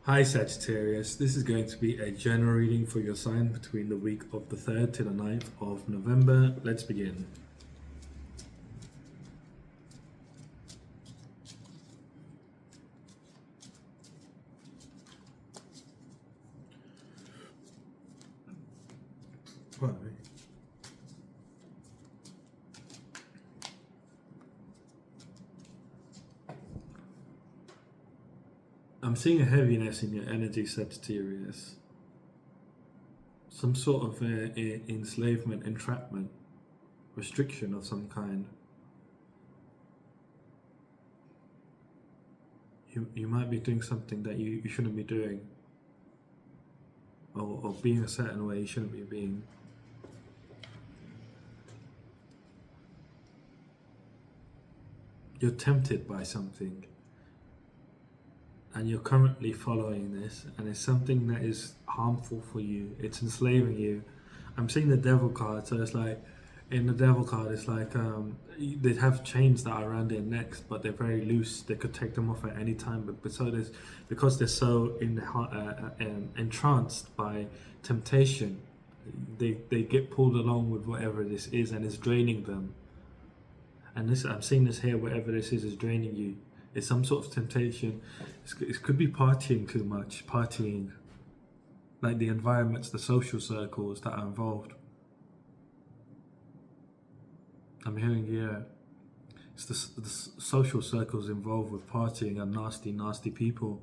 Hi Sagittarius, this is going to be a general reading for your sign between the week of the 3rd to the 9th of November. Let's begin. Pardon me. I'm seeing a heaviness in your energy, Sagittarius. Some sort of enslavement, entrapment, restriction of some kind. You might be doing something that you shouldn't be doing, or being a certain way you shouldn't be being. You're tempted by something and you're currently following this, and it's something that is harmful for you, it's enslaving you. I'm seeing the devil card, so it's like in the devil card it's like they have chains that are around their necks, but they're very loose, they could take them off at any time, but so there's, because they're so entranced by temptation, they get pulled along with whatever this is, and it's draining them. And this, I'm seeing this here, whatever this is draining you. It's some sort of temptation. It could be partying too much, partying, like the environments, the social circles that are involved. I'm hearing, yeah, it's the social circles involved with partying and nasty people.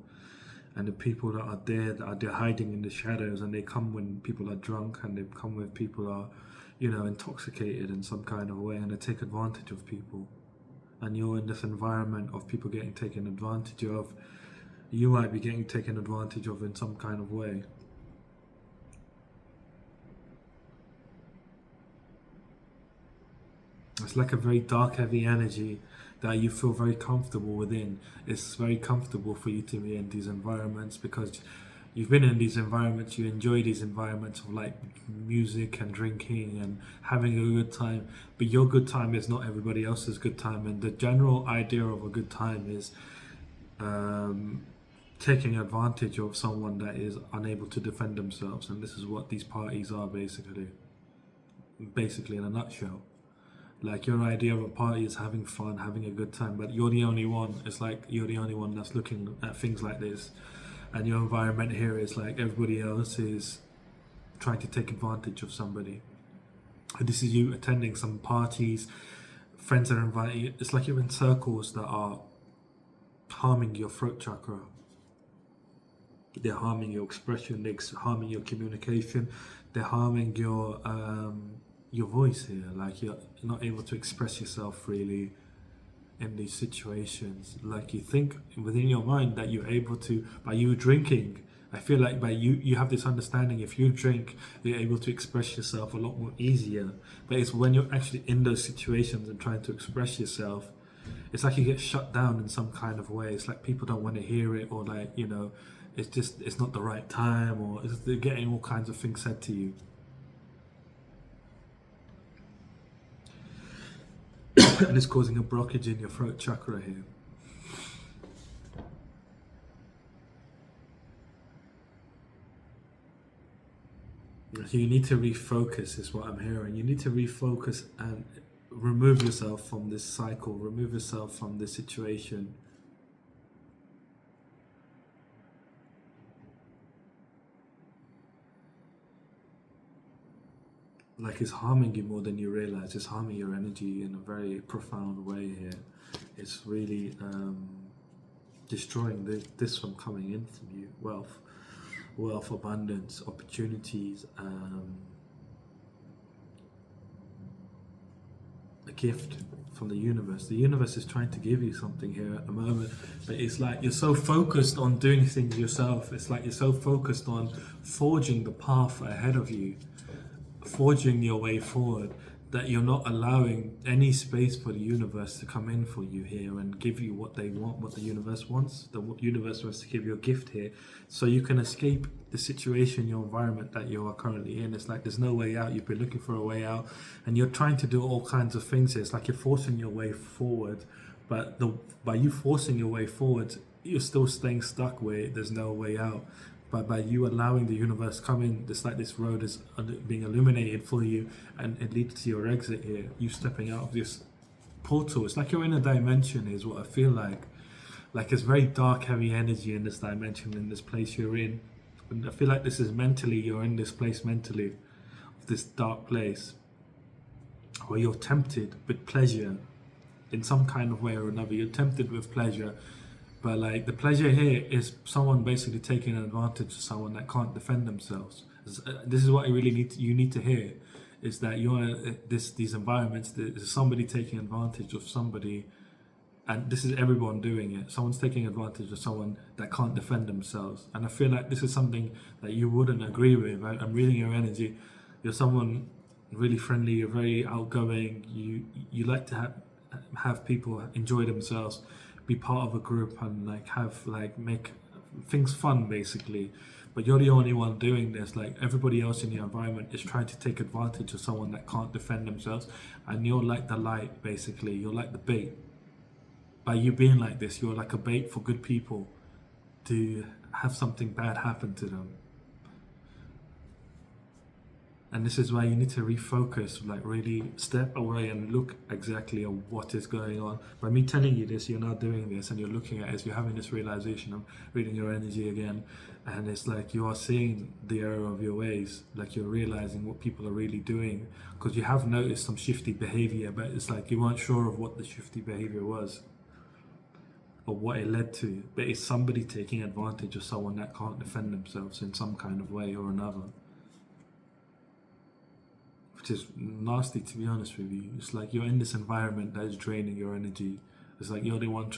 And the people that are there, they're hiding in the shadows, and they come when people are drunk, and they come when people are, intoxicated in some kind of way, and they take advantage of people. And you're in this environment of people getting taken advantage of. You might be getting taken advantage of in some kind of way. It's like a very dark, heavy energy that you feel very comfortable within. It's very comfortable for you to be in these environments because you've been in these environments, you enjoy these environments of like music and drinking and having a good time, but your good time is not everybody else's good time. And the general idea of a good time is taking advantage of someone that is unable to defend themselves, and this is what these parties are basically in a nutshell. Like, your idea of a party is having fun, having a good time, but you're the only one. It's like you're the only one that's looking at things like this. And your environment here is like everybody else is trying to take advantage of somebody. And this is you attending some parties, friends are inviting you. It's like you're in circles that are harming your throat chakra. They're harming your expression, they're harming your communication, they're harming your voice here. Like, you're not able to express yourself freely in these situations. Like, you think within your mind that you're able to, by you drinking, I feel like by you have this understanding, if you drink, you're able to express yourself a lot more easier. But it's when you're actually in those situations and trying to express yourself, it's like you get shut down in some kind of way. It's like people don't want to hear it, or like, it's not the right time, or they're getting all kinds of things said to you. And it's causing a blockage in your throat chakra here. So you need to refocus, is what I'm hearing. You need to refocus and remove yourself from this cycle, remove yourself from this situation. Like, it's harming you more than you realize. It's harming your energy in a very profound way here. It's really destroying this from coming in from you. Wealth, abundance, opportunities, a gift from the universe. The universe is trying to give you something here at the moment, but it's like you're so focused on doing things yourself. It's like you're so focused on forging the path ahead of you, forging your way forward, that you're not allowing any space for the universe to come in for you here and give you what they want, what the universe wants. The universe wants to give you a gift here so you can escape the situation, your environment that you are currently in. It's like there's no way out. You've been looking for a way out and you're trying to do all kinds of things here. It's like you're forcing your way forward, but by you forcing your way forward, you're still staying stuck where there's no way out. But by you allowing the universe come in, it's like this road is being illuminated for you, and it leads to your exit here. You stepping out of this portal. It's like you're in a dimension, is what I feel like. Like it's very dark, heavy energy in this dimension, in this place you're in. And I feel like this is mentally, you're in this place mentally, this dark place, where you're tempted with pleasure in some kind of way or another. You're tempted with pleasure, but like the pleasure here is someone basically taking advantage of someone that can't defend themselves. This is what you need to hear, is that you're these environments. There's somebody taking advantage of somebody, and this is everyone doing it. Someone's taking advantage of someone that can't defend themselves, and I feel like this is something that you wouldn't agree with. I'm reading your energy. You're someone really friendly. You're very outgoing. You like to have people enjoy themselves, be part of a group, and make things fun basically. But you're the only one doing this. Like everybody else in the environment is trying to take advantage of someone that can't defend themselves, and you're like the light basically. You're like the bait. By you being like this, you're like a bait for good people to have something bad happen to them. And this is why you need to refocus, like really step away and look exactly at what is going on. By me telling you this, you're not doing this, and you're looking at it, you're having this realization. I'm reading your energy again, and it's like you are seeing the error of your ways, like you're realizing what people are really doing, because you have noticed some shifty behavior, but it's like you weren't sure of what the shifty behavior was or what it led to. But it's somebody taking advantage of someone that can't defend themselves in some kind of way or another. Which is nasty, to be honest with you. It's like you're in this environment that is draining your energy. It's like you're the one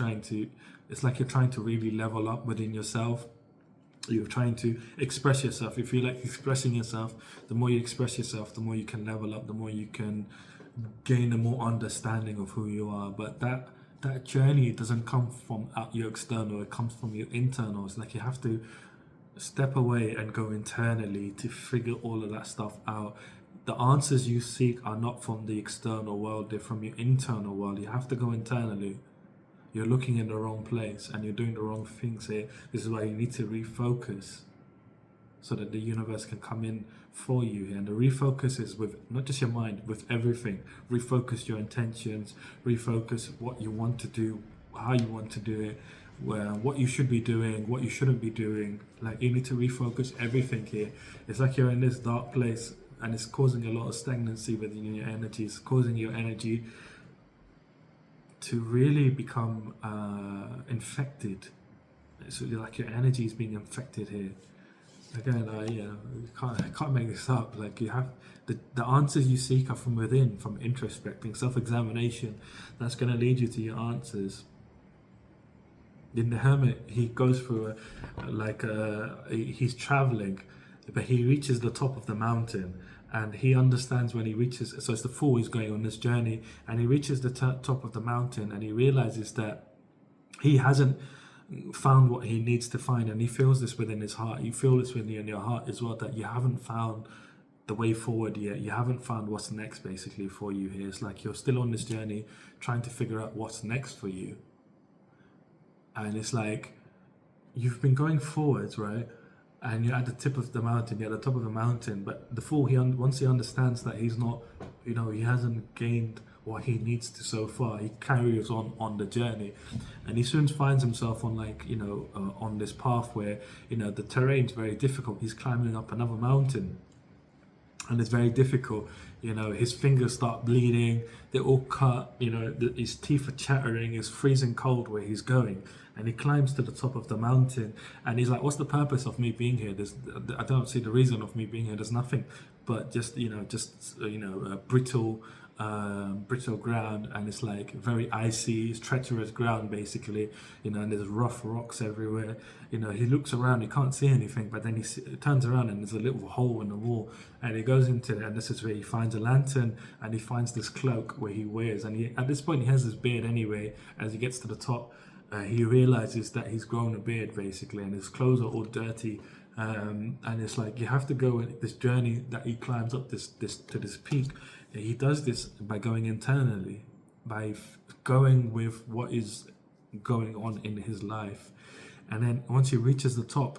it's like you're trying to really level up within yourself. You're trying to express yourself. If you like expressing yourself, the more you express yourself, the more you can level up, the more you can gain a more understanding of who you are. But that journey doesn't come from out your external, it comes from your internal. It's like you have to step away and go internally to figure all of that stuff out. The answers you seek are not from the external world, they're from your internal world. You have to go internally. You're looking in the wrong place and you're doing the wrong things here. This is why you need to refocus so that the universe can come in for you here. And the refocus is with not just your mind, with everything. Refocus your intentions, refocus what you want to do, how you want to do it, what you should be doing, what you shouldn't be doing. Like you need to refocus everything here. It's like you're in this dark place, and it's causing a lot of stagnancy within your energy. It's causing your energy to really become infected. It's like your energy is being infected here. Again, I can't make this up. Like you have the answers you seek are from within, from introspecting, self-examination. That's going to lead you to your answers. In the Hermit, he goes through he's traveling, but he reaches the top of the mountain, and he understands when he reaches, so it's the Fool, he's going on this journey, and he reaches the top of the mountain, and he realizes that he hasn't found what he needs to find, and he feels this within his heart. You feel this within your heart as well, that you haven't found the way forward yet. You haven't found what's next basically for you here. It's like you're still on this journey trying to figure out what's next for you. And it's like you've been going forwards, right? And you're at the tip of the mountain, you're at the top of the mountain, but the Fool, once he understands that he's not, he hasn't gained what he needs to so far, he carries on the journey, and he soon finds himself on on this path where, the terrain's very difficult. He's climbing up another mountain, and it's very difficult. His fingers start bleeding, they're all cut, his teeth are chattering, it's freezing cold where he's going. And he climbs to the top of the mountain, and he's like, what's the purpose of me being here? I don't see the reason of me being here. There's nothing but just brittle ground, and it's like very icy, it's treacherous ground basically, and there's rough rocks everywhere. He looks around, he can't see anything, but then he turns around and there's a little hole in the wall, and he goes into it, and this is where he finds a lantern, and he finds this cloak where he wears, and at this point he has his beard anyway. As he gets to the top, he realizes that he's grown a beard basically, and his clothes are all dirty. And it's like you have to go on this journey that he climbs up this to this peak. He does this by going internally, by going with what is going on in his life. And then once he reaches the top,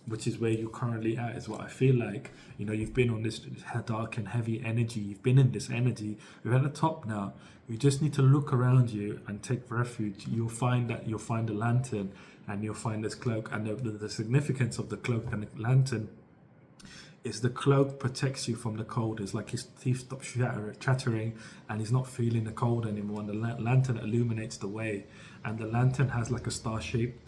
which is where you're currently at, is what I feel like. You know, you've been on this dark and heavy energy. You've been in this energy. You're at the top now. You just need to look around you and take refuge. You'll find a lantern, and you'll find this cloak. And the significance of the cloak and the lantern is the cloak protects you from the cold. It's like his teeth stop chattering, and he's not feeling the cold anymore. And the lantern illuminates the way, and the lantern has like a star shaped.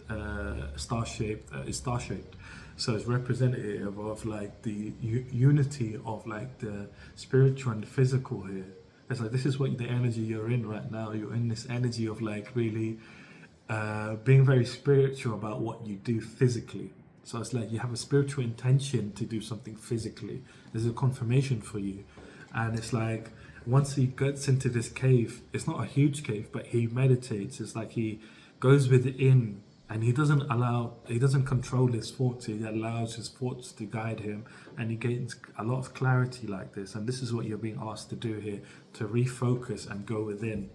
So it's representative of like the unity of like the spiritual and the physical here. It's like this is what the energy you're in right now. You're in this energy of like really being very spiritual about what you do physically. So it's like you have a spiritual intention to do something physically. There's a confirmation for you. And it's like once he gets into this cave, it's not a huge cave, but he meditates. It's like he goes within, and he doesn't control his thoughts. He allows his thoughts to guide him, and he gains a lot of clarity like this. And this is what you're being asked to do here, to refocus and go within,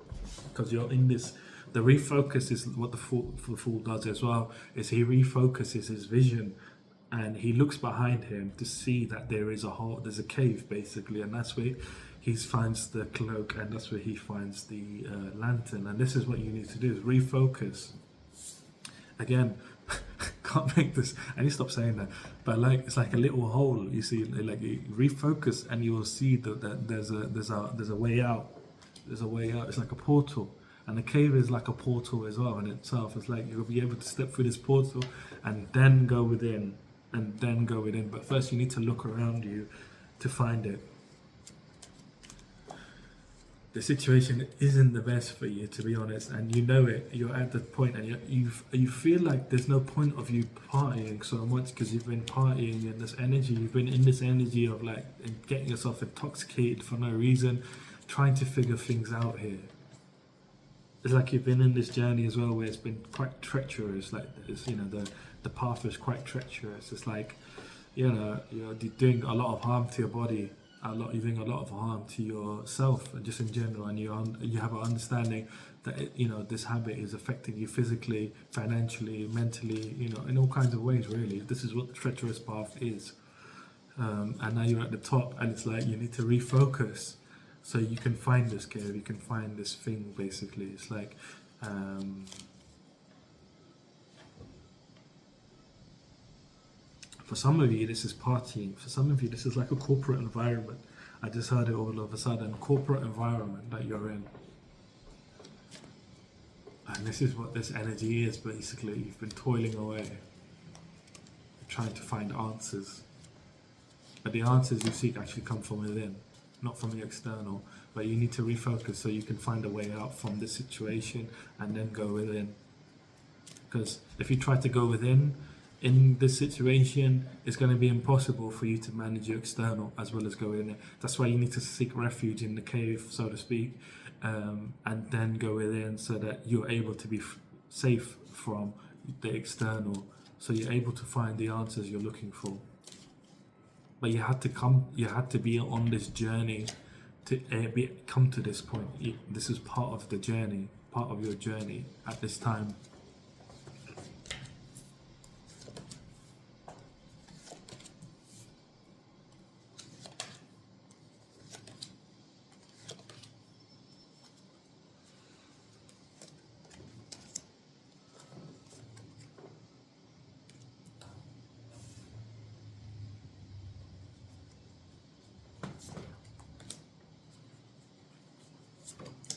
because you're in this. The refocus is what the fool does as well, is he refocuses his vision, and he looks behind him to see that there's a cave basically, and that's where he finds the cloak, and that's where he finds the lantern. And this is what you need to do, is refocus. Again, can't make this. I need to stop saying that. But like it's like a little hole. You see, like you refocus, and you will see that there's a way out. There's a way out. It's like a portal. And the cave is like a portal as well in itself. It's like you'll be able to step through this portal and then go within, But first you need to look around you to find it. The situation isn't the best for you, to be honest, and you know it. You're at the point, and you feel like there's no point of you partying so much, because you've been partying in this energy. You've been in this energy of like getting yourself intoxicated for no reason, trying to figure things out here. It's like you've been in this journey as well, where it's been quite treacherous. Like it's, you know, the path is quite treacherous. It's like, you know, you're doing a lot of harm to your body. You're doing a lot of harm to yourself, and just in general. And you have an understanding that you know this habit is affecting you physically, financially, mentally. You know, in all kinds of ways. Really, this is what the treacherous path is. And now you're at the top, and it's like you need to refocus. So you can find this cave, you can find this thing basically. It's like, for some of you this is partying, for some of you this is like a corporate environment. I just heard it all of a sudden, corporate environment that you're in. And this is what this energy is basically. You've been toiling away, trying to find answers. But the answers you seek actually come from within, not from the external. But you need to refocus so you can find a way out from this situation and then go within. Because if you try to go within in this situation, it's going to be impossible for you to manage your external as well as go in it. That's why you need to seek refuge in the cave, so to speak, and then go within, so that you're able to be safe from the external, so you're able to find the answers you're looking for. But you had to be on this journey to come to this point. This is part of the journey, part of your journey at this time.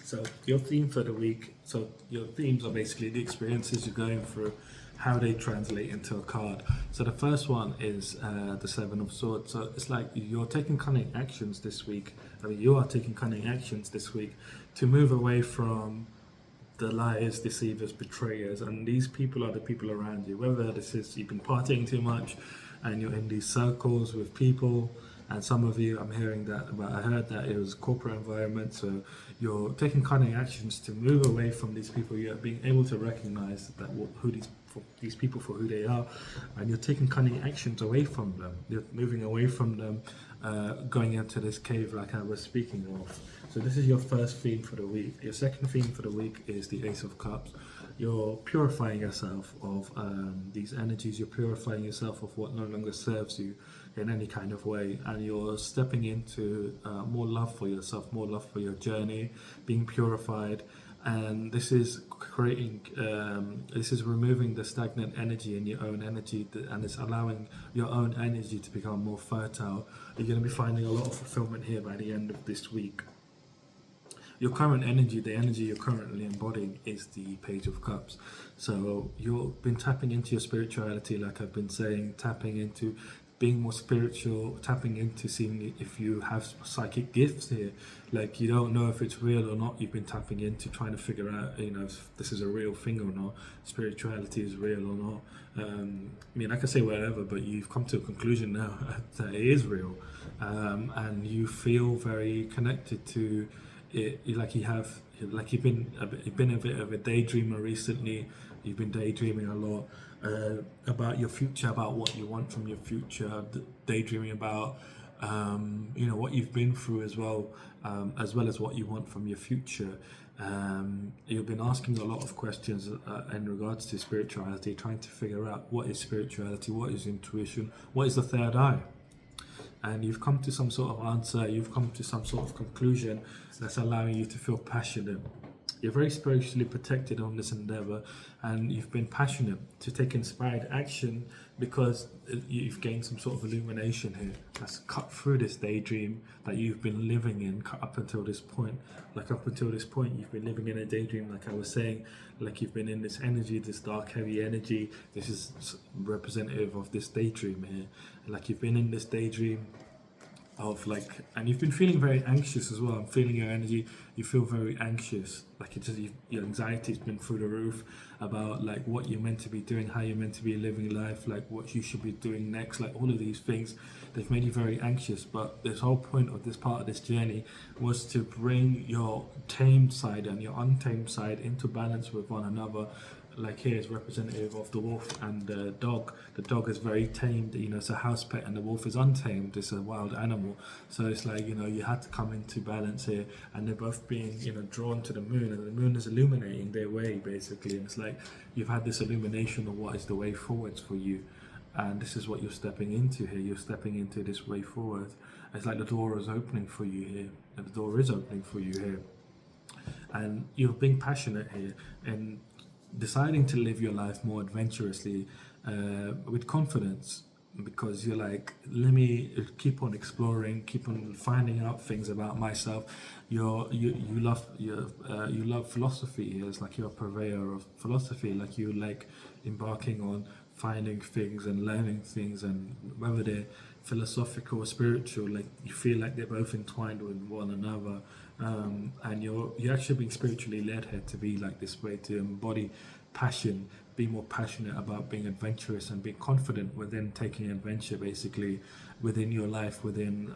So your theme for the week, so your themes are basically the experiences you're going through, how they translate into a card. So the first one is the Seven of Swords. So it's like you're taking cunning actions this week. You are taking cunning actions this week to move away from the liars, deceivers, betrayers, and these people are the people around you. Whether this is you've been partying too much and you're in these circles with people, and some of you, I'm hearing that, but I heard that it was corporate environment, so you're taking cunning actions to move away from these people. You're being able to recognize that who these people for who they are, and you're taking cunning actions away from them. You're moving away from them, going into this cave like I was speaking of. So this is your first theme for the week. Your second theme for the week is the Ace of Cups. you're purifying yourself of these energies. You're purifying yourself of what no longer serves you in any kind of way, and you're stepping into more love for yourself, more love for your journey, being purified. And this is creating, this is removing the stagnant energy in your own energy, and it's allowing your own energy to become more fertile. You're going to be finding a lot of fulfillment here by the end of this week. Your current energy, the energy you're currently embodying, is the Page of Cups. So you've been tapping into your spirituality, like I've been saying, tapping into being more spiritual, tapping into seeing if you have psychic gifts here. Like, you don't know if it's real or not. You've been tapping into trying to figure out, if this is a real thing or not. Spirituality is real or not. I mean, I can say whatever, but you've come to a conclusion now that it is real, and you feel very connected to it. You've been a bit of a daydreamer recently. You've been daydreaming a lot about your future, about what you want from your future, daydreaming about what you've been through as well as what you want from your future. You've been asking a lot of questions in regards to spirituality, trying to figure out what is spirituality, what is intuition, what is the third eye. And you've come to some sort of answer, you've come to some sort of conclusion that's allowing you to feel passionate. You're very spiritually protected on this endeavor, and you've been passionate to take inspired action because you've gained some sort of illumination here that's cut through this daydream that you've been living in up until this point. Like, up until this point, you've been living in a daydream, like I was saying, like you've been in this energy, this dark, heavy energy. This is representative of this daydream here. Like, you've been in this daydream of and you've been feeling very anxious as well. I'm feeling your energy. You feel very anxious, like your anxiety's been through the roof about like what you're meant to be doing, how you're meant to be living life, like what you should be doing next, like all of these things. They've made you very anxious, but this whole point of this part of this journey was to bring your tamed side and your untamed side into balance with one another. Like, here is representative of the wolf and the dog. The dog is very tamed, it's a house pet, and the wolf is untamed, it's a wild animal. So it's like, you had to come into balance here, and they're both being, drawn to the moon, and the moon is illuminating their way, basically. And it's like, you've had this illumination of what is the way forwards for you. And this is what you're stepping into here. You're stepping into this way forward. It's like the door is opening for you here. And the door is opening for you here. And you're being passionate here, and deciding to live your life more adventurously, with confidence, because you're like, let me keep on exploring, keep on finding out things about myself. You love philosophy. It's like you're a purveyor of philosophy. Like, you like embarking on finding things and learning things, and whether they're philosophical or spiritual, like you feel like they're both entwined with one another. And you're actually being spiritually led here to be like this way, to embody passion, be more passionate about being adventurous and being confident within taking adventure, basically, within your life, within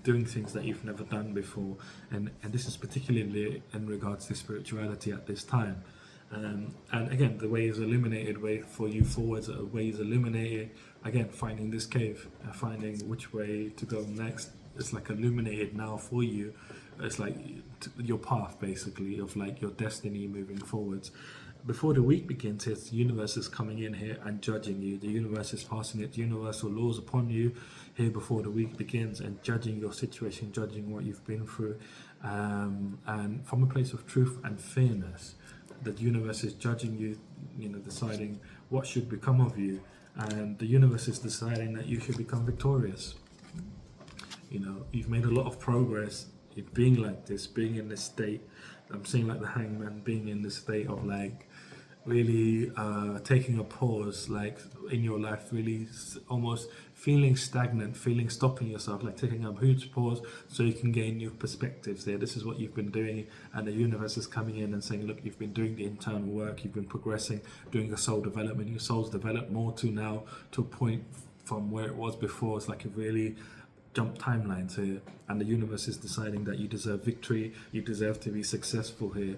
doing things that you've never done before. And this is particularly in regards to spirituality at this time. And again, the way is illuminated, way for you forwards, a way is illuminated. Again, finding this cave, finding which way to go next. It's like illuminated now for you. It's like your path, basically, of like your destiny moving forwards. Before the week begins, the universe is coming in here and judging you. The universe is passing its universal laws upon you here before the week begins, and judging your situation, judging what you've been through, and from a place of truth and fairness. The universe is judging you, deciding what should become of you, and the universe is deciding that you should become victorious. You've made a lot of progress in being like this, being in this state. I'm seeing like the Hangman being in this state of like really taking a pause, like in your life, really almost feeling stagnant, stopping yourself, like taking a huge pause so you can gain new perspectives there. This is what you've been doing, and the universe is coming in and saying, look, you've been doing the internal work, you've been progressing, doing your soul development. Your soul's developed more to now to a point from where it was before. It's like a really jump timelines here, and the universe is deciding that you deserve victory, you deserve to be successful here.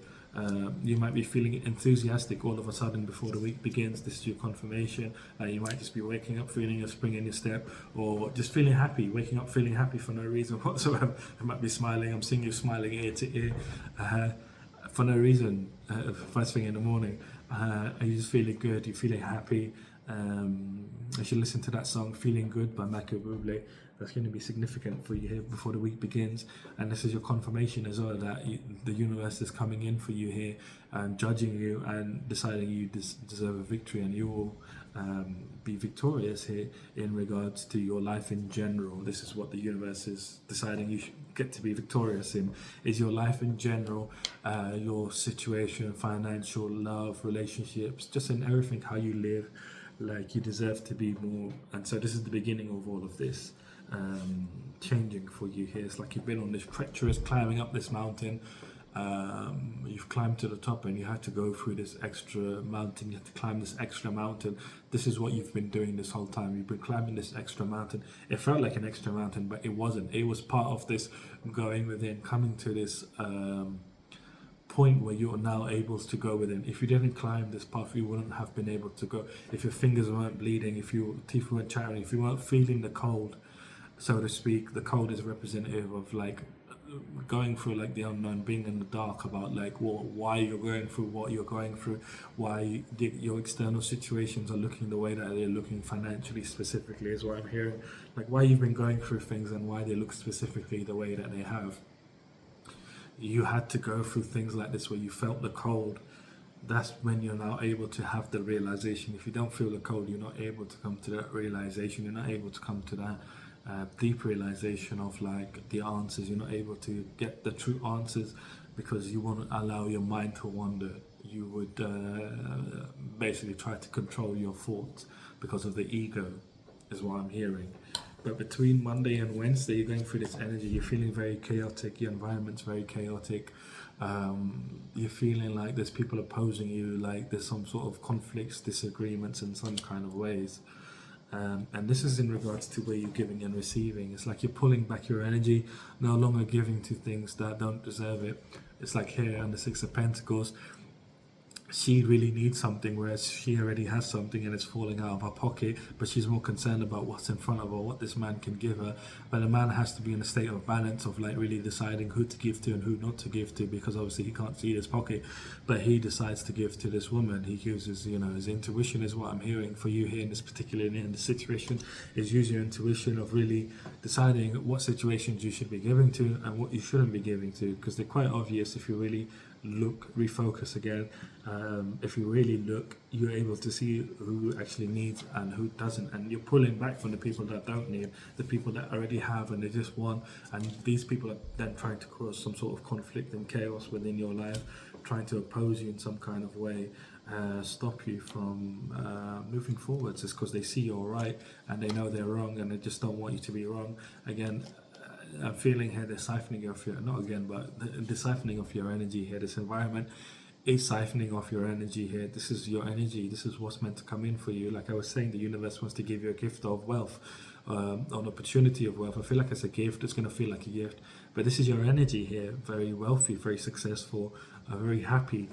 You might be feeling enthusiastic all of a sudden before the week begins. This is your confirmation. You might just be waking up feeling a spring in your step, or just feeling happy, waking up feeling happy for no reason whatsoever. You might be smiling. I'm seeing you smiling ear to ear for no reason, first thing in the morning. Are you just feeling good? You're feeling happy? As you listen to that song, Feeling Good by Michael Bublé, that's going to be significant for you here before the week begins. And this is your confirmation as well that the universe is coming in for you here and judging you and deciding you deserve a victory, and you will be victorious here in regards to your life in general. This is what the universe is deciding you should get to be victorious in, is your life in general, your situation, financial, love, relationships, just in everything, how you live. Like, you deserve to be more. And so this is the beginning of all of this changing for you here. It's like you've been on this treacherous climbing up this mountain. You've climbed to the top and you had to go through this extra mountain. You had to climb this extra mountain. This is what you've been doing this whole time. You've been climbing this extra mountain. It felt like an extra mountain, but it wasn't. It was part of this going within, coming to this point where you're now able to go within. If you didn't climb this path, you wouldn't have been able to go. If your fingers weren't bleeding, if your teeth weren't chattering, if you weren't feeling the cold, so to speak. The cold is representative of like going through like the unknown, being in the dark about like why you're going through what you're going through, why your external situations are looking the way that they're looking financially specifically, is what I'm hearing. Like why you've been going through things and why they look specifically the way that they have. You had to go through things like this where you felt the cold. That's when you're now able to have the realization. If you don't feel the cold, you're not able to come to that realization. You're not able to come to that deep realization of like the answers. You're not able to get the true answers because you won't allow your mind to wander. You would basically try to control your thoughts because of the ego, is what I'm hearing. But between Monday and Wednesday, you're going through this energy. You're feeling very chaotic. Your environment's very chaotic. You're feeling like there's people opposing you, like there's some sort of conflicts, disagreements in some kind of ways. And this is in regards to where you're giving and receiving. It's like you're pulling back your energy, no longer giving to things that don't deserve it. It's like here on the Six of Pentacles, she really needs something, whereas she already has something and it's falling out of her pocket, but she's more concerned about what's in front of her, what this man can give her. But a man has to be in a state of balance of like really deciding who to give to and who not to give to, because obviously he can't see his pocket, but he decides to give to this woman. He uses, his intuition, is what I'm hearing for you here in this particular in the situation, is use your intuition of really deciding what situations you should be giving to and what you shouldn't be giving to, because they're quite obvious if you really look, refocus again. If you really look, you're able to see who actually needs and who doesn't, and you're pulling back from the people that don't need, the people that already have and they just want. And these people are then trying to cause some sort of conflict and chaos within your life, trying to oppose you in some kind of way, stop you from moving forwards. It's because they see you're right and they know they're wrong and they just don't want you to be wrong. Again, I'm feeling here the siphoning of your, not again, but the siphoning of your energy here. This environment is siphoning off your energy here. This is your energy. This is what's meant to come in for you. Like I was saying, the universe wants to give you a gift of wealth, an opportunity of wealth. I feel like it's a gift. It's going to feel like a gift. But this is your energy here. Very wealthy, very successful, very happy.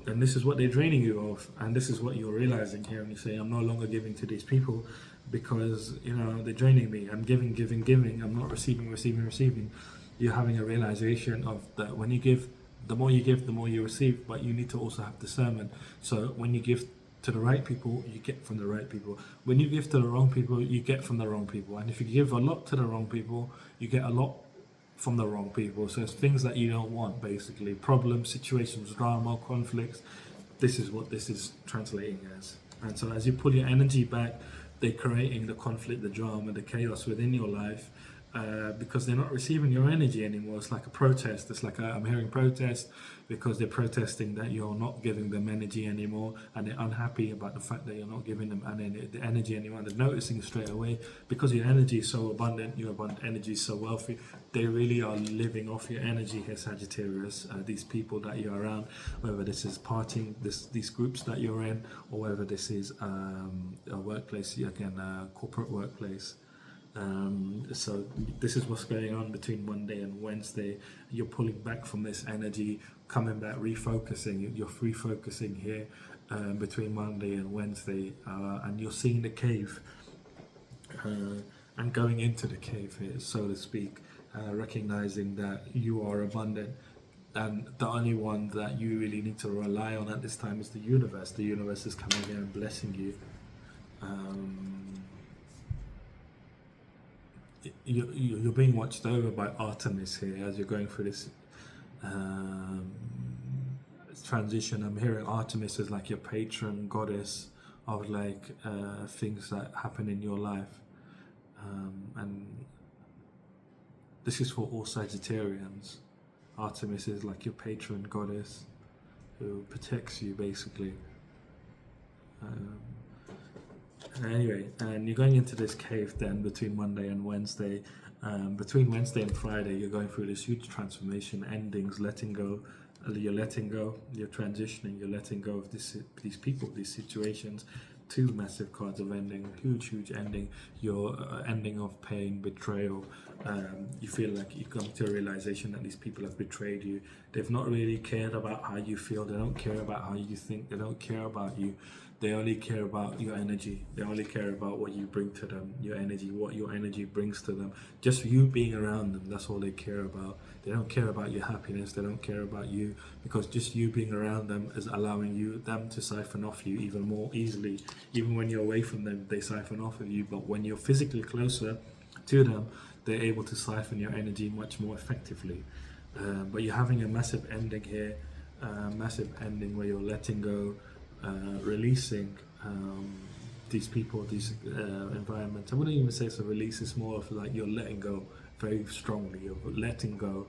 And this is what they're draining you of. And this is what you're realizing here. And you say, I'm no longer giving to these people because, they're draining me. I'm giving. I'm not receiving. You're having a realization of that when you give, the more you give, the more you receive, but you need to also have discernment. So when you give to the right people, you get from the right people. When you give to the wrong people, you get from the wrong people. And if you give a lot to the wrong people, you get a lot from the wrong people. So it's things that you don't want, basically. Problems, situations, drama, conflicts. This is what this is translating as. And so as you pull your energy back, they're creating the conflict, the drama, the chaos within your life, because they're not receiving your energy anymore. It's like a protest. It's like I'm hearing protest because they're protesting that you're not giving them energy anymore, and they're unhappy about the fact that you're not giving them the energy anymore. They're noticing straight away because your energy is so abundant, your abundant energy is so wealthy. They really are living off your energy here, Sagittarius. These people that you're around, whether this is partying, these groups that you're in, or whether this is a workplace, again, a corporate workplace. So this is what's going on between Monday and Wednesday. You're pulling back from this energy, coming back, refocusing. You're refocusing here between Monday and Wednesday, and you're seeing the cave and going into the cave here, so to speak, recognizing that you are abundant. and the only one that you really need to rely on at this time is the universe. The universe is coming here and blessing you. You're being watched over by Artemis here as you're going through this um, transition. I'm hearing Artemis as like your patron goddess of like things that happen in your life, and this is for all Sagittarians. Artemis is like your patron goddess who protects you basically. Anyway, and you're going into this cave then between Monday and Wednesday. Between Wednesday and Friday, you're going through this huge transformation, endings, letting go. You're letting go, you're transitioning, you're letting go of these people, these situations. Two massive cards of ending, huge ending. Your ending of pain, betrayal. You feel like you come to a realization that these people have betrayed you. They've not really cared about how you feel. They don't care about how you think. They don't care about you. They only care about your energy. They only care about what you bring to them, your energy, what your energy brings to them. Just you being around them, that's all they care about. They don't care about your happiness. They don't care about you, because just you being around them is allowing them to siphon off you even more easily. Even when you're away from them, they siphon off of you. But when you're physically closer to them, they're able to siphon your energy much more effectively. But you're having a massive ending here, massive ending where you're letting go, releasing these people, these environments. I wouldn't even say it's a release, it's more of like you're letting go very strongly, you're letting go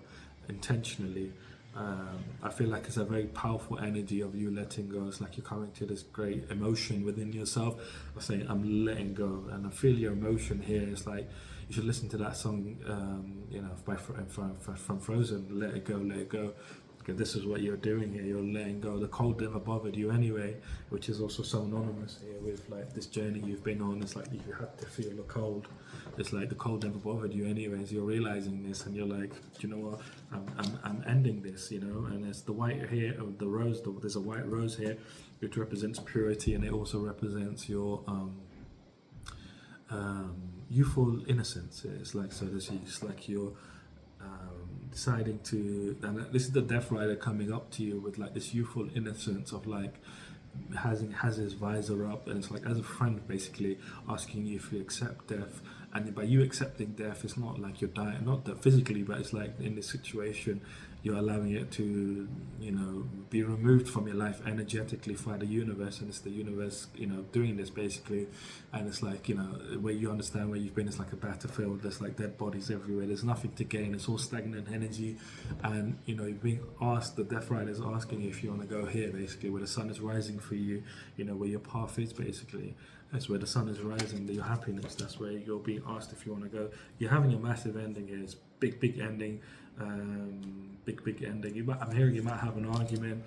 intentionally. I feel like it's a very powerful energy of you letting go. It's like you're coming to this great emotion within yourself of saying, I'm letting go, and I feel your emotion here. It's like you should listen to that song, from Frozen, Let It Go, Let It Go. Okay, this is what you're doing here. You're letting go. The cold never bothered you anyway, which is also so anonymous here with like this journey you've been on. It's like you had to feel the cold. It's like the cold never bothered you anyways. You're realizing this, and you're like, do you know what? I'm ending this, you know. And it's the white here, or the rose. There's a white rose here, which represents purity, and it also represents your youthful innocence. It's like it's like you're deciding to, and this is the Death Rider coming up to you with like this youthful innocence of like has his visor up, and it's like as a friend basically asking you if you accept death. And by you accepting death, it's not like you're dying, not that physically, but it's like in this situation you're allowing it to, you know, be removed from your life energetically by the universe. And it's the universe, you know, doing this basically. And it's like, you know, where you understand where you've been, it's like a battlefield. There's like dead bodies everywhere. There's nothing to gain. It's all stagnant energy. And, you know, you're being asked, the Death Rider is asking you if you want to go here, basically, where the sun is rising for you, you know, where your path is basically. That's where the sun is rising, your happiness. That's where you're being asked if you want to go. You're having a massive ending here. It's big ending. Big ending. I'm hearing you might have an argument.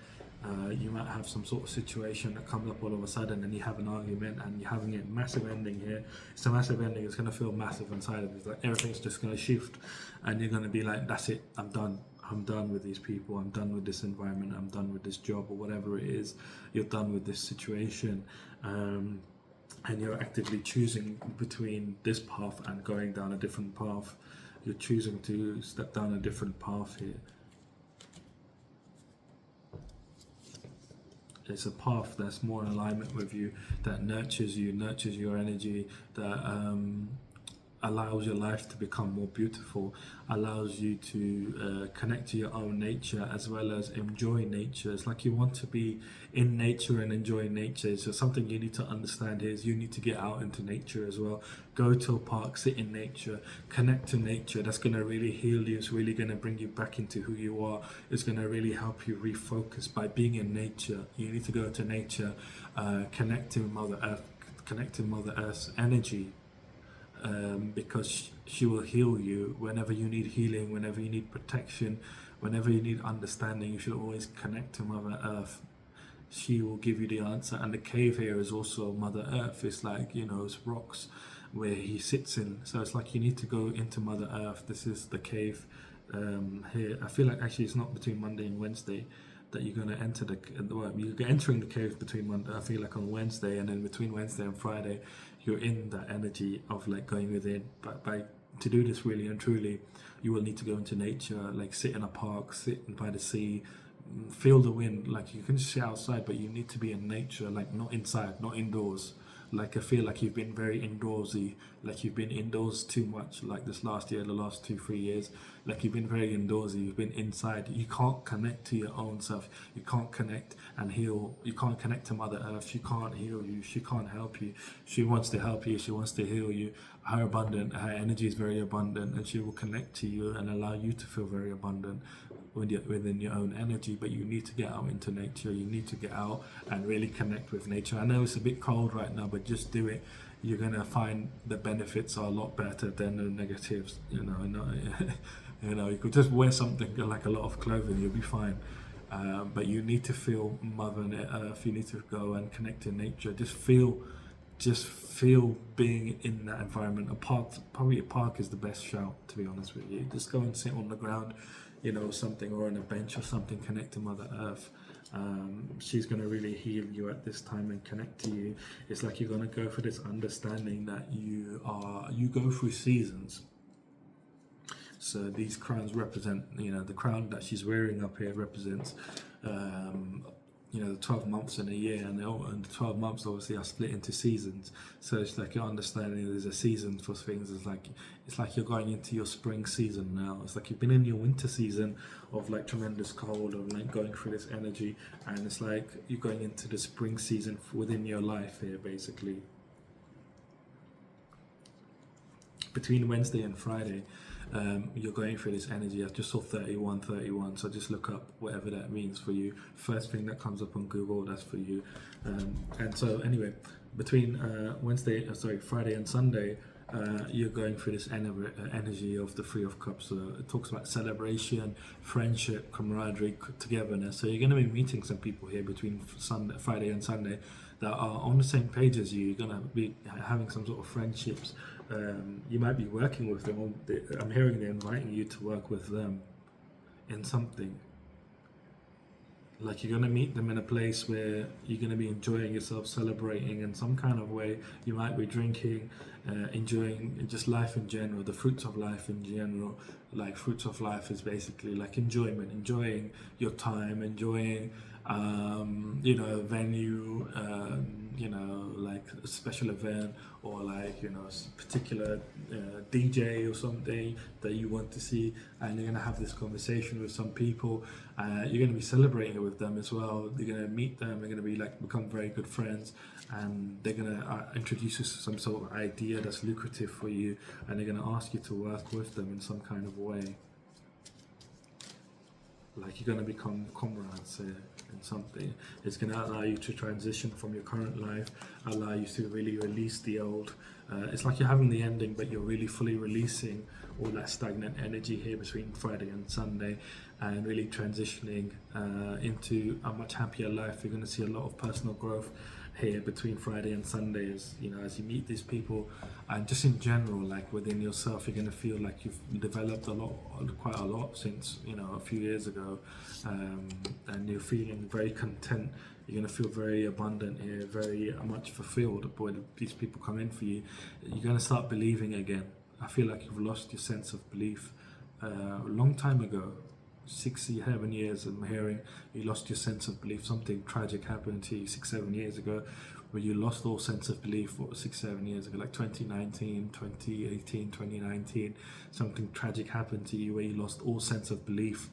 You might have some sort of situation that comes up all of a sudden, and you have an argument, and you're having a massive ending here. It's a massive ending. It's going to feel massive inside of you. It's like everything's just going to shift, and you're going to be like, that's it. I'm done. I'm done with these people. I'm done with this environment. I'm done with this job or whatever it is. You're done with this situation. And you're actively choosing between this path and going down a different path. You're choosing to step down a different path here. It's a path that's more in alignment with you, that nurtures you, nurtures your energy, that allows your life to become more beautiful, allows you to connect to your own nature as well as enjoy nature. It's like you want to be in nature and enjoy nature. So something you need to understand is you need to get out into nature as well. Go to a park, sit in nature, connect to nature. That's going to really heal you. It's really going to bring you back into who you are. It's going to really help you refocus by being in nature. You need to go to nature, connect to Mother Earth, connect to Mother Earth's energy. Because she will heal you whenever you need healing, whenever you need protection, whenever you need understanding. You should always connect to Mother Earth. She will give you the answer. And the cave here is also Mother Earth. It's like, you know, it's rocks where he sits in. So it's like you need to go into Mother Earth. This is the cave here. I feel like actually it's not between Monday and Wednesday that you're going to enter you're entering the cave between Monday, I feel like on Wednesday, and then between Wednesday and Friday you're in that energy of like going within. But by to do this really and truly, you will need to go into nature, like sit in a park, sit by the sea, feel the wind. Like you can just sit outside, but you need to be in nature, like not inside, not indoors. Like I feel like you've been very indoorsy, like you've been indoors too much, like this last year, the last 2 3 years. Like you've been very indoorsy, you've been inside. You can't connect to your own self. You can't connect and heal. You can't connect to Mother Earth. She can't heal you. She can't help you. She wants to help you. She wants to heal you. Her energy is very abundant, and she will connect to you and allow you to feel very abundant within your own energy. But you need to get out into nature. You need to get out and really connect with nature. I know it's a bit cold right now, but just do it. You're gonna find the benefits are a lot better than the negatives. You could just wear something like a lot of clothing, you'll be fine. But you need to feel Mother Earth. You need to go and connect to nature. Just feel being in that environment. Probably a park is the best shout, to be honest with you. Just go and sit on the ground, something, or on a bench or something. Connect to Mother Earth. She's going to really heal you at this time and connect to you. It's like you're going to go for this understanding that you go through seasons. So these crowns represent, the crown that she's wearing up here represents, the 12 months in a year, and the 12 months obviously are split into seasons. So it's like you're understanding there's a season for things. It's like you're going into your spring season now. It's like you've been in your winter season of like tremendous cold, of like going through this energy, and it's like you're going into the spring season within your life here, basically. Between Wednesday and Friday, you're going through this energy. I just saw 31, so just look up whatever that means for you. First thing that comes up on Google, that's for you. And so anyway, between Friday and Sunday, you're going through this energy of the Three of Cups. It talks about celebration, friendship, camaraderie, togetherness. So you're going to be meeting some people here between Friday and Sunday that are on the same page as you. You're going to be having some sort of friendships. You might be working with them. I'm hearing they're inviting you to work with them in something. Like you're going to meet them in a place where you're going to be enjoying yourself, celebrating in some kind of way. You might be drinking, enjoying just life in general, the fruits of life in general. Like fruits of life is basically like enjoyment, enjoying your time, enjoying a venue, like a special event, or like, a particular DJ or something that you want to see, and you're going to have this conversation with some people. You're going to be celebrating it with them as well. You're going to meet them, you're going to become very good friends, and they're going to introduce you to some sort of idea that's lucrative for you, and they're going to ask you to work with them in some kind of way. Like you're going to become comrades here in something. It's going to allow you to transition from your current life, allow you to really release the old. It's like you're having the ending, but you're really fully releasing all that stagnant energy here between Friday and Sunday, and really transitioning into a much happier life. You're going to see a lot of personal growth here between Friday and Sunday, as you meet these people, and just in general, like within yourself, you're going to feel like you've developed quite a lot since a few years ago, and you're feeling very content. You're going to feel very abundant here, very much fulfilled when these people come in for you. You're going to start believing again. I feel like you've lost your sense of belief a long time ago. 7 years, I'm hearing you lost your sense of belief. Something tragic happened to you 6-7 years ago where you lost all sense of belief. What was 6-7 years ago, like 2019, 2018, 2019, something tragic happened to you where you lost all sense of belief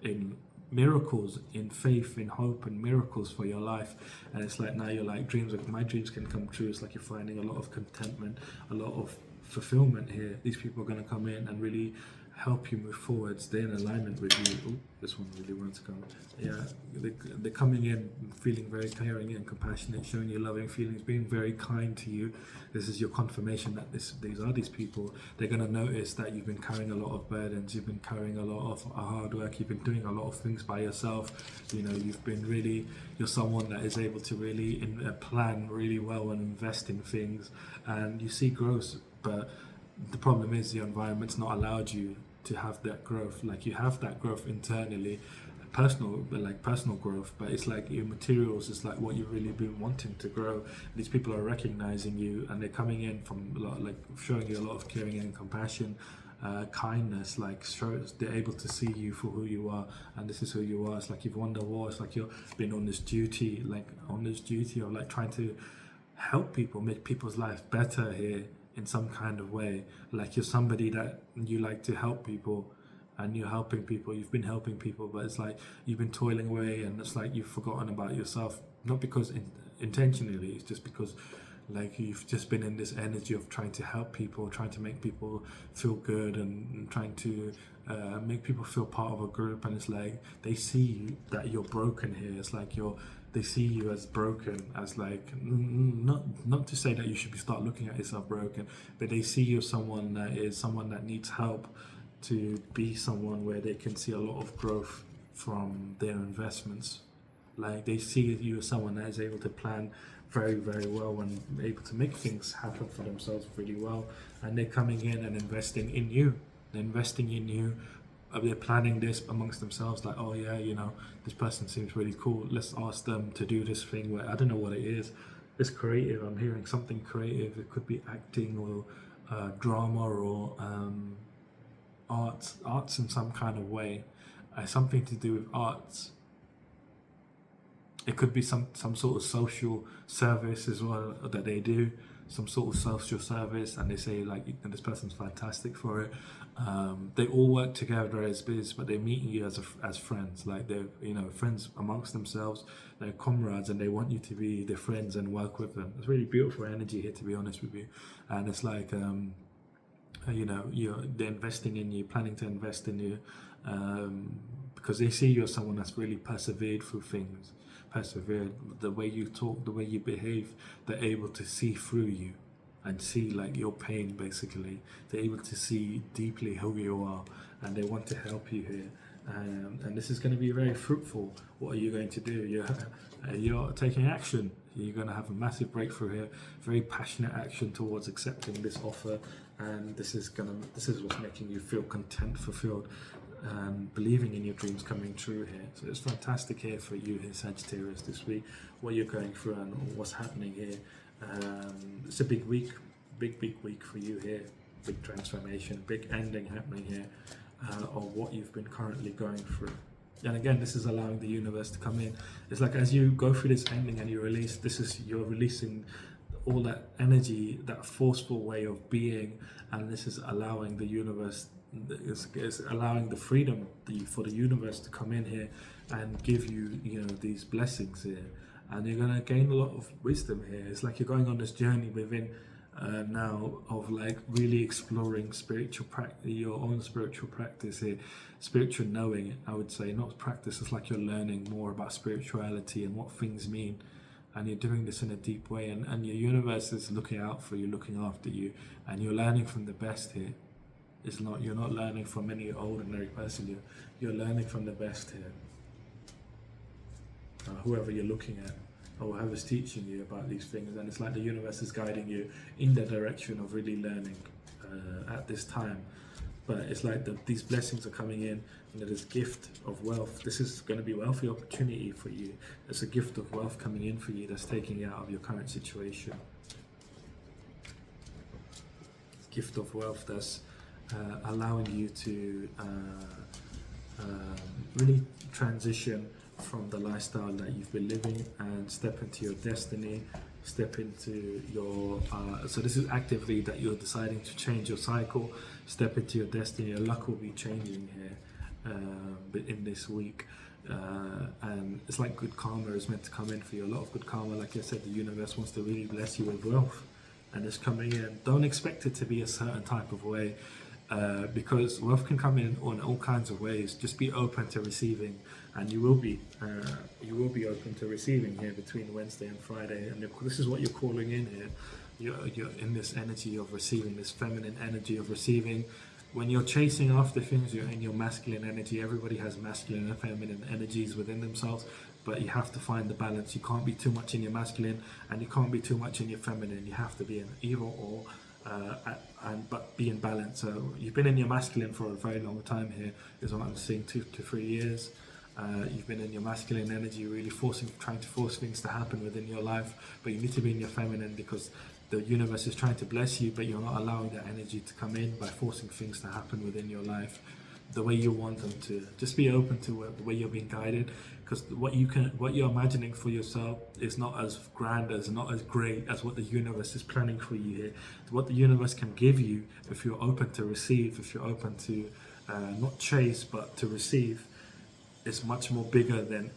in miracles, in faith, in hope and miracles for your life. And it's like now you're like, my dreams can come true. It's like you're finding a lot of contentment, a lot of fulfillment here. These people are going to come in and really help you move forward, stay in alignment with you. Oh, this one really wants to come. Yeah, they're coming in feeling very caring and compassionate, showing you loving feelings, being very kind to you. This is your confirmation that these people. They're going to notice that you've been carrying a lot of burdens, you've been carrying a lot of hard work, you've been doing a lot of things by yourself. You're someone that is able to really plan really well and invest in things, and you see growth. But the problem is your environment's not allowed you to have that growth. Like you have that growth internally, personal growth, but it's like your materials is like what you've really been wanting to grow. These people are recognizing you, and they're coming in from a lot, like showing you a lot of caring and compassion, kindness. Like they're able to see you for who you are, and this is who you are. It's like you've won the war. It's like you've been on this duty, of like trying to help people, make people's life better here in some kind of way. Like you're somebody that you like to help people, and you're helping people, you've been helping people, but it's like you've been toiling away, and it's like you've forgotten about yourself, not because intentionally, it's just because like you've just been in this energy of trying to help people, trying to make people feel good, and trying to make people feel part of a group. And it's like they see that you're broken here. It's like they see you as broken, as like not to say that you should start looking at yourself broken, but they see you as someone that needs help, to be someone where they can see a lot of growth from their investments. Like they see you as someone that is able to plan very, very well, and able to make things happen for themselves really well. And they're coming in and investing in you. They're investing in you. They're planning this amongst themselves, like, oh yeah, this person seems really cool. Let's ask them to do this thing where I don't know what it is. It's creative. I'm hearing something creative. It could be acting or drama or arts in some kind of way, something to do with arts. It could be some sort of social service as well that they do, some sort of social service, and they say like, this person's fantastic for it. They all work together as biz, but they're meeting you as friends. Like they're friends amongst themselves. They're comrades, and they want you to be their friends and work with them. It's really beautiful energy here, to be honest with you. And it's like they're investing in you, planning to invest in you, because they see you as someone that's really persevered through things. The way you talk, the way you behave, they're able to see through you and see like your pain. Basically, they're able to see deeply who you are, and they want to help you here. And this is going to be very fruitful. What are you going to do? You're taking action. You're going to have a massive breakthrough here. Very passionate action towards accepting this offer, and this is what's making you feel content, fulfilled, and believing in your dreams coming true here. So it's fantastic here for you here, Sagittarius, this week. What you're going through and what's happening here. It's a big week, big week for you here. Big transformation, big ending happening here of what you've been currently going through. And again, this is allowing the universe to come in. It's like as you go through this ending and you release, you're releasing all that energy, that forceful way of being, and this is allowing the universe, is allowing the freedom for the universe to come in here and give you, these blessings here. And you're going to gain a lot of wisdom here. It's like you're going on this journey within now of like really exploring spiritual practice, your own spiritual practice here, spiritual knowing, I would say, not practice. It's like you're learning more about spirituality and what things mean, and you're doing this in a deep way, and your universe is looking out for you, looking after you, and you're learning from the best here. You're not learning from any ordinary person. You're learning from the best here. Whoever you're looking at, or whoever's teaching you about these things, and it's like the universe is guiding you in the direction of really learning at this time. But it's like these blessings are coming in, and this gift of wealth. This is going to be wealthy opportunity for you. It's a gift of wealth coming in for you that's taking you out of your current situation. Gift of wealth that's allowing you to really transition from the lifestyle that you've been living and step into your destiny, step into your so this is actively that you're deciding to change your cycle, step into your destiny. Your luck will be changing here in this week, and it's like good karma is meant to come in for you. A lot of good karma. Like I said, the universe wants to really bless you with wealth, and it's coming in. Don't expect it to be a certain type of way, because wealth can come in all kinds of ways. Just be open to receiving, and you will be open to receiving here between Wednesday and Friday. And this is what you're calling in here. You're in this energy of receiving, this feminine energy of receiving. When you're chasing after things, you're in your masculine energy. Everybody has masculine and feminine energies within themselves, but you have to find the balance. You can't be too much in your masculine, and you can't be too much in your feminine. You have to be in either or. But be in balance. So you've been in your masculine for a very long time here, is what I'm seeing, 2 to 3 years, You've been in your masculine energy, really trying to force things to happen within your life, but you need to be in your feminine because the universe is trying to bless you, but you're not allowing that energy to come in by forcing things to happen within your life the way you want them to. Just be open to the way you're being guided, because what you're imagining for yourself is not as grand, not as great as what the universe is planning for you here. What the universe can give you, if you're open to receive, if you're open to not chase but to receive, is much more bigger than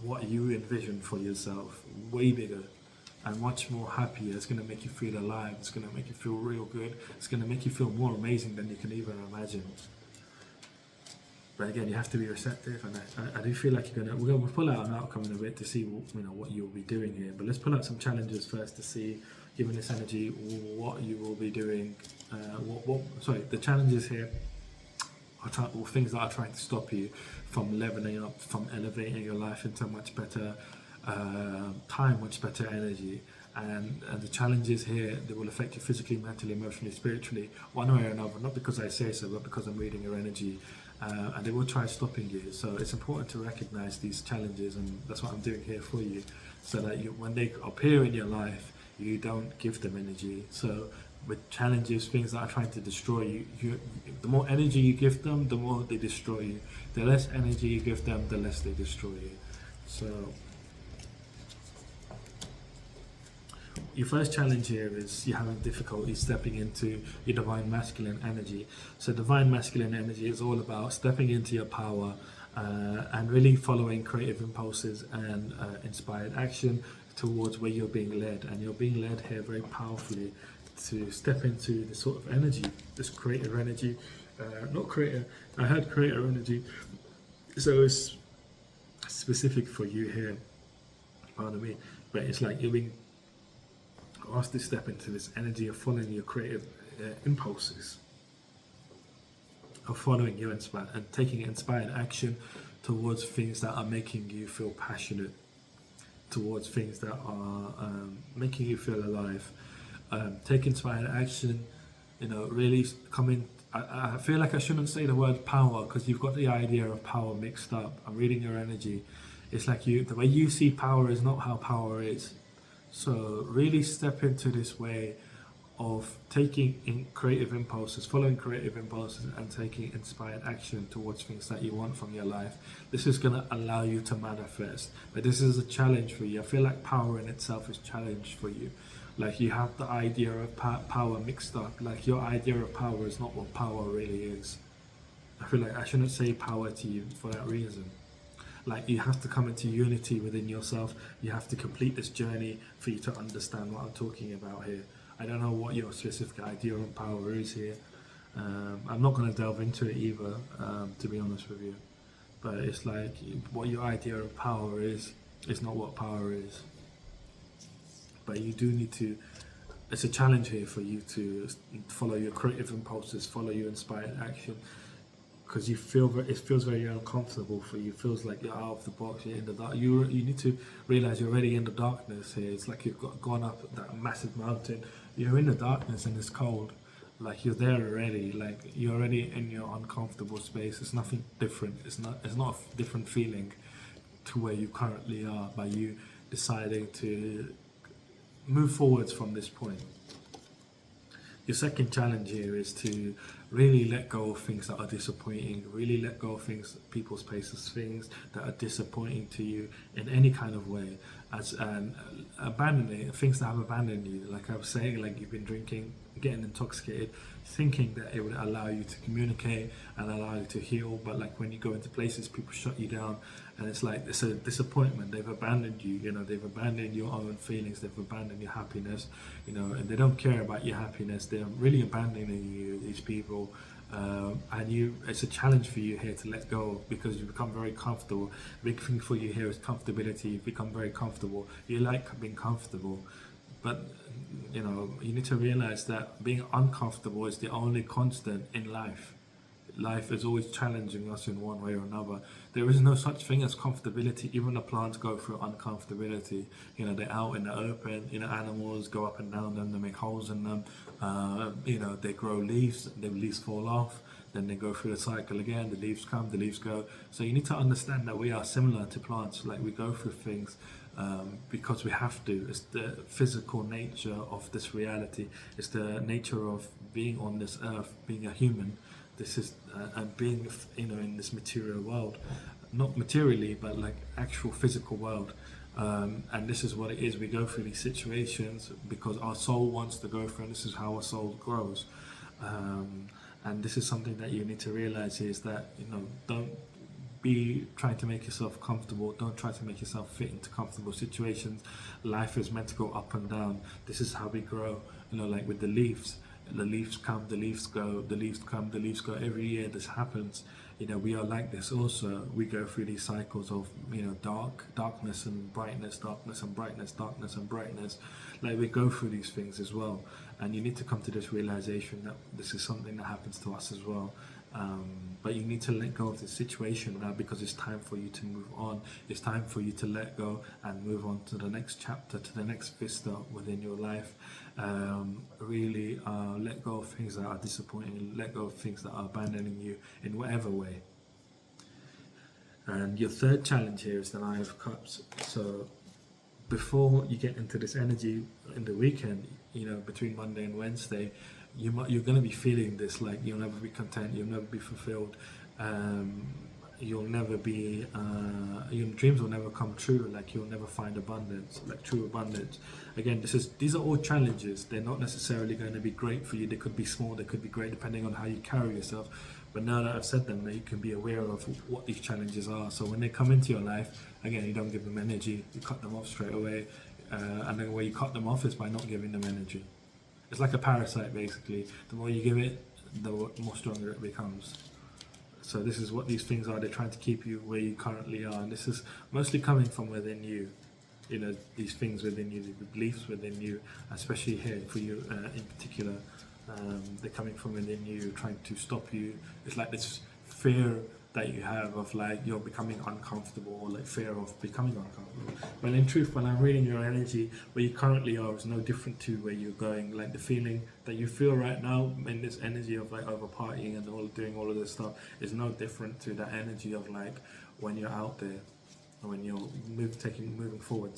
what you envision for yourself. Way bigger and much more happier. It's going to make you feel alive. It's going to make you feel real good. It's going to make you feel more amazing than you can even imagine. But again, you have to be receptive, and I do feel like we'll pull out an outcome in a bit to see what you'll be doing here. But let's pull out some challenges first to see, given this energy, what you will be doing. The challenges here are things that are trying to stop you from leveling up, from elevating your life into a much better time, much better energy. And the challenges here, they will affect you physically, mentally, emotionally, spiritually, one way or another. Not because I say so, but because I'm reading your energy. And they will try stopping you. So it's important to recognize these challenges, and that's what I'm doing here for you, so that when they appear in your life, you don't give them energy. So with challenges, things that are trying to destroy you, the more energy you give them, the more they destroy you. The less energy you give them, the less they destroy you. So your first challenge here is you're having difficulty stepping into your divine masculine energy. So divine masculine energy is all about stepping into your power and really following creative impulses and inspired action towards where you're being led. And you're being led here very powerfully to step into this sort of energy, this creative energy. I heard creator energy, so it's specific for you here, pardon me, but it's like you're being asked to step into this energy of following your creative impulses, of following your and taking inspired action towards things that are making you feel passionate, towards things that are making you feel alive. Take inspired action, really coming. I feel like I shouldn't say the word power, because you've got the idea of power mixed up. I'm reading your energy. It's like the way you see power is not how power is. So really step into this way of taking in creative impulses, following creative impulses, and taking inspired action towards things that you want from your life. This is going to allow you to manifest. But this is a challenge for you. I feel like power in itself is a challenge for you. Like you have the idea of power mixed up. Like your idea of power is not what power really is. I feel like I shouldn't say power to you for that reason. Like you have to come into unity within yourself. You have to complete this journey for you to understand what I'm talking about here. I don't know what your specific idea of power is here. I'm not going to delve into it either, to be honest with you. But it's like what your idea of power is not what power is. But you do need to, it's a challenge here for you to follow your creative impulses, follow your inspired action, because it feels very uncomfortable for you. It feels like you're out of the box, you're in the dark. You need to realize you're already in the darkness here. It's like you've gone up that massive mountain. You're in the darkness and it's cold. Like you're there already. Like you're already in your uncomfortable space. It's nothing different. It's not a different feeling to where you currently are by you deciding to move forwards from this point. Your second challenge here is to really let go of things that are disappointing, really let go of things, people's places, things that are disappointing to you in any kind of way, abandoning things that have abandoned you. Like I was saying, like you've been drinking, getting intoxicated, thinking that it would allow you to communicate and allow you to heal, but like when you go into places, people shut you down, and it's like it's a disappointment. They've abandoned you. They've abandoned your own feelings. They've abandoned your happiness. And they don't care about your happiness. They're really abandoning you, these people. It's a challenge for you here to let go, because you become very comfortable. The big thing for you here is comfortability. You become very comfortable. You like being comfortable, but you need to realize that being uncomfortable is the only constant in life. Life is always challenging us in one way or another. There is no such thing as comfortability. Even the plants go through uncomfortability. They're out in the open. Animals go up and down them. They make holes in them. They grow leaves. The leaves fall off. then they go through the cycle again, the leaves come, the leaves go. So you need to understand that we are similar to plants, like we go through things because we have to. It's the physical nature of this reality. It's the nature of being on this earth, being a human. This is and being, in this material world, not materially, but like actual physical world. And this is what it is. We go through these situations because our soul wants to go through, and this is how our soul grows. And this is something that you need to realize, is that don't be trying to make yourself comfortable. Don't try to make yourself fit into comfortable situations. Life is meant to go up and down. This is how we grow. Like with the leaves come, the leaves go, the leaves come, the leaves go. Every year this happens. We are like this also. We go through these cycles of darkness and brightness, darkness and brightness, darkness and brightness. Like we go through these things as well, and you need to come to this realization that this is something that happens to us as well. But you need to let go of the situation now, because it's time for you to move on. It's time for you to let go and move on to the next chapter, to the next vista within your life. Really let go of things that are disappointing, let go of things that are abandoning you in whatever way. And your third challenge here is the Nine of Cups. So before you get into this energy in the weekend, between Monday and Wednesday, you're going to be feeling this, like you'll never be content, you'll never be fulfilled, you'll never be your dreams will never come true, like you'll never find abundance, like true abundance. Again, these are all challenges. They're not necessarily going to be great for you. They could be small, they could be great, depending on how you carry yourself. But now that I've said them, you can be aware of what these challenges are. So when they come into your life, again, you don't give them energy, you cut them off straight away. And the way you cut them off is by not giving them energy. It's like a parasite, basically. The more you give it, the more stronger it becomes. So this is what these things are. They're trying to keep you where you currently are. And this is mostly coming from within you. These things within you, the beliefs within you, especially here for you in particular. They're coming from within you, trying to stop you. It's like this fear that you have of like you're becoming uncomfortable, or like fear of becoming uncomfortable. But in truth, when I'm reading your energy, where you currently are is no different to where you're going. Like the feeling that you feel right now in this energy of like over partying and doing all of this stuff is no different to that energy of like when you're out there, or when you're moving forward.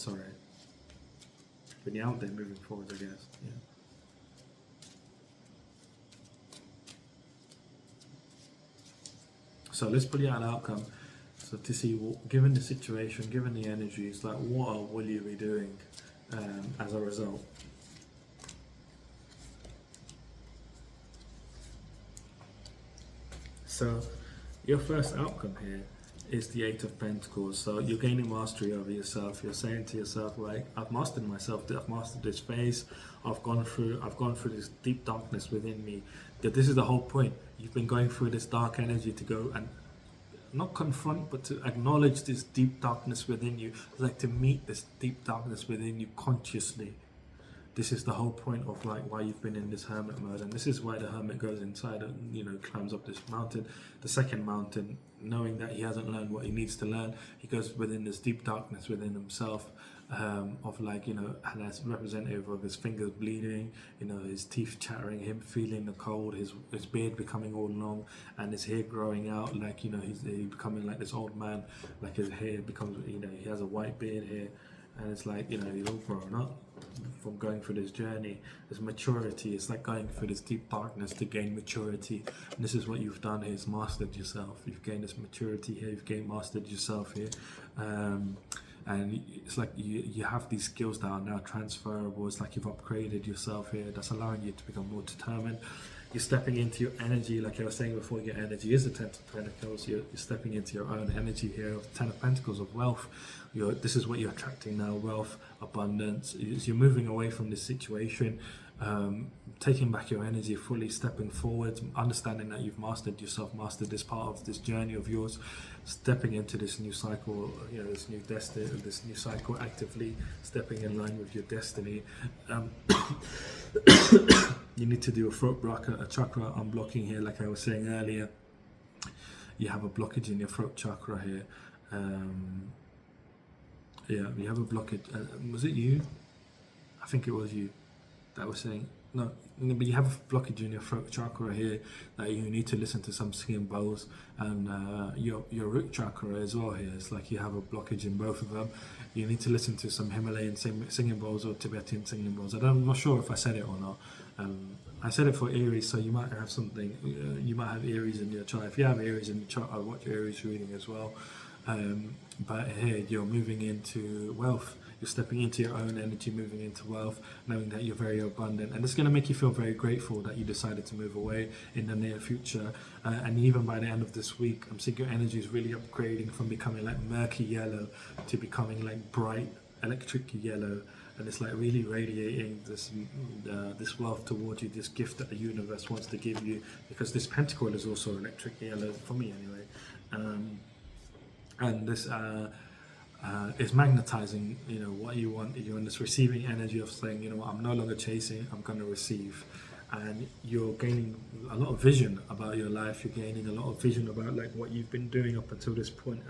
When you're out there moving forward, I guess. Yeah. So let's pull out an outcome. So to see, given the situation, given the energies, like what will you be doing as a result? So your first outcome here is the Eight of Pentacles. So you're gaining mastery over yourself. You're saying to yourself, like, I've mastered myself. I've mastered this phase. I've gone through this deep darkness within me. That this is the whole point. You've been going through this dark energy to go and not confront, but to acknowledge this deep darkness within you. Like to meet this deep darkness within you consciously. This is the whole point of like why you've been in this hermit mode, and this is why the hermit goes inside and climbs up this mountain, the second mountain, knowing that he hasn't learned what he needs to learn. He goes within this deep darkness within himself, of like and that's representative of his fingers bleeding, his teeth chattering, him feeling the cold, his beard becoming all long, and his hair growing out, like he's becoming like this old man, like his hair becomes he has a white beard here, and it's like he's all grown up from going through this journey. There's maturity. It's like going through this deep darkness to gain maturity, and this is what you've done here, is mastered yourself. You've gained this maturity here, you've mastered yourself here, and it's like you have these skills that are now transferable. It's like you've upgraded yourself here. That's allowing you to become more determined. You're stepping into your energy, like I was saying before. Your energy is the Ten of Pentacles. You're stepping into your own energy here of Ten of Pentacles, of wealth. This is what you're attracting now: wealth, abundance. You're moving away from this situation, taking back your energy fully, stepping forward, understanding that you've mastered yourself, mastered this part of this journey of yours, stepping into this new cycle, this new destiny, this new cycle, actively stepping in line with your destiny. You need to do a throat chakra unblocking here, like I was saying earlier. You have a blockage in your throat chakra here. You have a blockage. Was it you? I think it was you that was saying no, but you have a blockage in your throat chakra here that you need to listen to some singing bowls, and your root chakra as well here. It's like you have a blockage in both of them. You need to listen to some Himalayan singing bowls or Tibetan singing bowls. I'm not sure if I said it or not. I said it for Aries, so you might have something. You might have Aries in your chart. If you have Aries in your chart, I'll watch your Aries reading as well. But here you're moving into wealth. You're stepping into your own energy, moving into wealth, knowing that you're very abundant. And it's going to make you feel very grateful that you decided to move away in the near future. And even by the end of this week, I'm seeing your energy is really upgrading from becoming like murky yellow to becoming like bright electric yellow. And it's like really radiating this wealth towards you, this gift that the universe wants to give you. Because this pentacle is also electric yellow, for me anyway. And this is magnetizing, what you want. You're in this receiving energy of saying, I'm no longer chasing, I'm going to receive. And you're gaining a lot of vision about your life. You're gaining a lot of vision about like what you've been doing up until this point,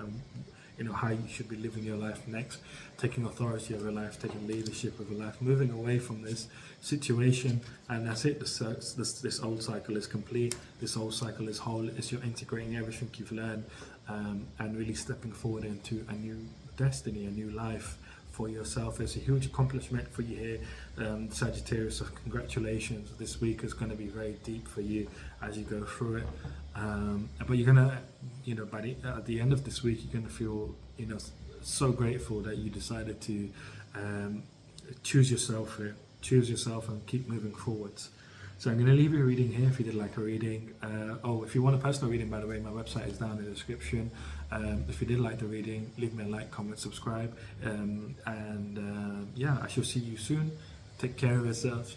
and how you should be living your life next, taking authority of your life, taking leadership of your life, moving away from this situation. And that's it. This old cycle is complete. This old cycle is whole. It's you're integrating everything you've learned, and really stepping forward into a new destiny, a new life for yourself. It's a huge accomplishment for you here, Sagittarius. So congratulations. This week is going to be very deep for you as you go through it. But you're gonna, at the end of this week, you're gonna feel, so grateful that you decided to choose yourself here, choose yourself, and keep moving forwards. So I'm going to leave you a reading here if you did like a reading. If you want a personal reading, by the way, my website is down in the description. If you did like the reading, leave me a like, comment, subscribe. I shall see you soon. Take care of yourself.